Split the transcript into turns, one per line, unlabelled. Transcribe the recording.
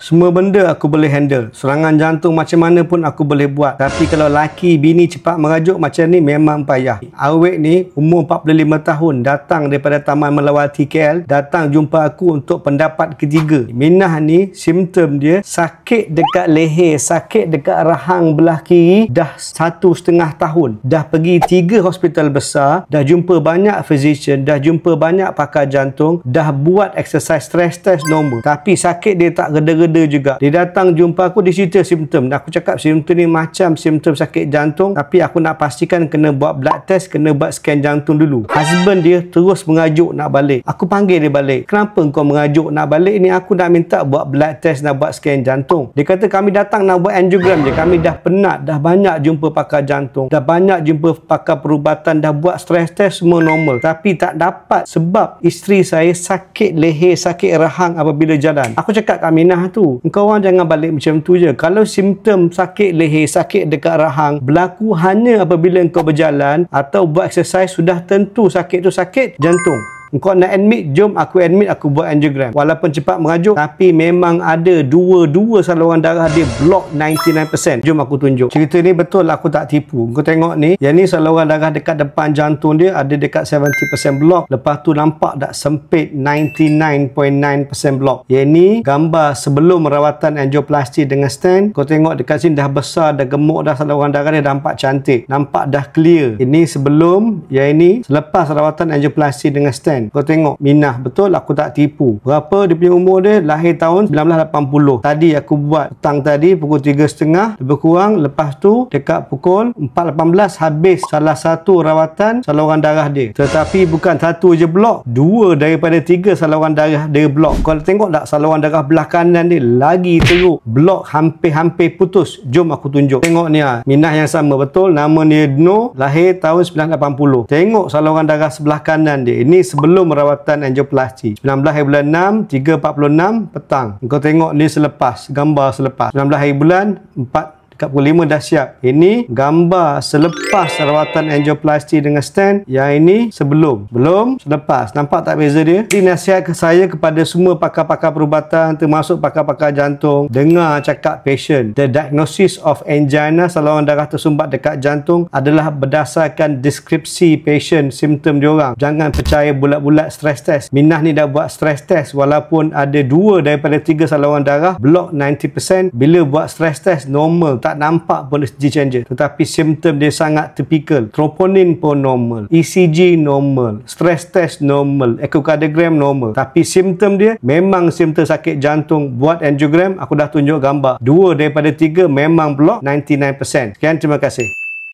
Semua benda aku boleh handle. Serangan jantung macam mana pun aku boleh buat. Tapi kalau laki bini cepat merajuk macam ni memang payah. Awek ni umur 45 tahun, datang daripada Taman Melawati KL, datang jumpa aku untuk pendapat ketiga. Minah ni simptom dia sakit dekat leher, sakit dekat rahang belah kiri dah 1.5 tahun. Dah pergi 3 hospital besar, dah jumpa banyak physician, dah jumpa banyak pakar jantung, dah buat exercise stress test normal. Tapi sakit dia tak reda-reda juga. Dia datang jumpa aku, dia cerita simptom. Aku cakap simptom ni macam simptom sakit jantung, tapi aku nak pastikan kena buat blood test, kena buat scan jantung dulu. Husband dia terus mengajuk nak balik. Aku panggil dia balik. Kenapa kau mengajuk nak balik ni? Aku nak minta buat blood test, nak buat scan jantung. Dia kata kami datang nak buat angiogram je. Kami dah penat, dah banyak jumpa pakar jantung, dah banyak jumpa pakar perubatan, dah buat stress test semua normal. Tapi tak dapat sebab isteri saya sakit leher, sakit rahang apabila jalan. Aku cakap kat Minah tu, engkau orang jangan balik macam tu je. Kalau simptom sakit leher, sakit dekat rahang berlaku hanya apabila engkau berjalan atau buat exercise, sudah tentu sakit tu sakit jantung. Engkau nak admit, jom aku admit, aku buat angiogram. Walaupun cepat merajuk, tapi memang ada dua saluran darah dia block 99%. Jom aku tunjuk. Cerita ni betul, aku tak tipu. Kau tengok ni, yang ni saluran darah dekat depan jantung dia ada dekat 70% block. Lepas tu nampak tak sempit 99.9% block. Yang ni gambar sebelum rawatan angioplasti dengan stent. Kau tengok dekat sini dah besar, dah gemuk dah saluran darah dia, nampak cantik, nampak dah clear. Ini sebelum, yang ini selepas rawatan angioplasti dengan stent. Kau tengok Minah, betul aku tak tipu. Berapa dia punya umur dia? Lahir tahun 1980. Tadi aku buat petang tadi pukul 3.30 lebih kurang. Lepas tu dekat pukul 4.18 habis salah satu rawatan saluran darah dia. Tetapi bukan satu je blok, 2 daripada 3 saluran darah dia blok. Kau tengok tak saluran darah belah kanan dia lagi teruk, blok hampir-hampir putus. Jom aku tunjuk. Tengok ni Minah yang sama betul, nama dia No, lahir tahun 1980. Tengok saluran darah sebelah kanan dia. Ini sebelum rawatan angioplasti. 19 hari bulan 6, 3.46 petang. Kau tengok ni selepas, gambar selepas. 19 hari bulan 4 dekat pukul 5 dah siap. Ini gambar selepas rawatan angioplasti dengan stent. Yang ini sebelum. Belum, selepas. Nampak tak beza dia? Jadi nasihat saya kepada semua pakar-pakar perubatan, termasuk pakar-pakar jantung, dengar cakap patient. The diagnosis of angina, saluran darah tersumbat dekat jantung, adalah berdasarkan deskripsi patient, simptom diorang. Jangan percaya bulat-bulat stress test. Minah ni dah buat stress test walaupun ada 2 daripada 3 saluran darah block 90%. Bila buat stress test normal, tak nampak pun ECG changer. Tetapi simptom dia sangat typical. Troponin pun normal, ECG normal, stress test normal, echocardiogram normal. Tapi simptom dia memang simptom sakit jantung. Buat angiogram, aku dah tunjuk gambar. 2 daripada 3 memang block 99%. Sekian, terima kasih.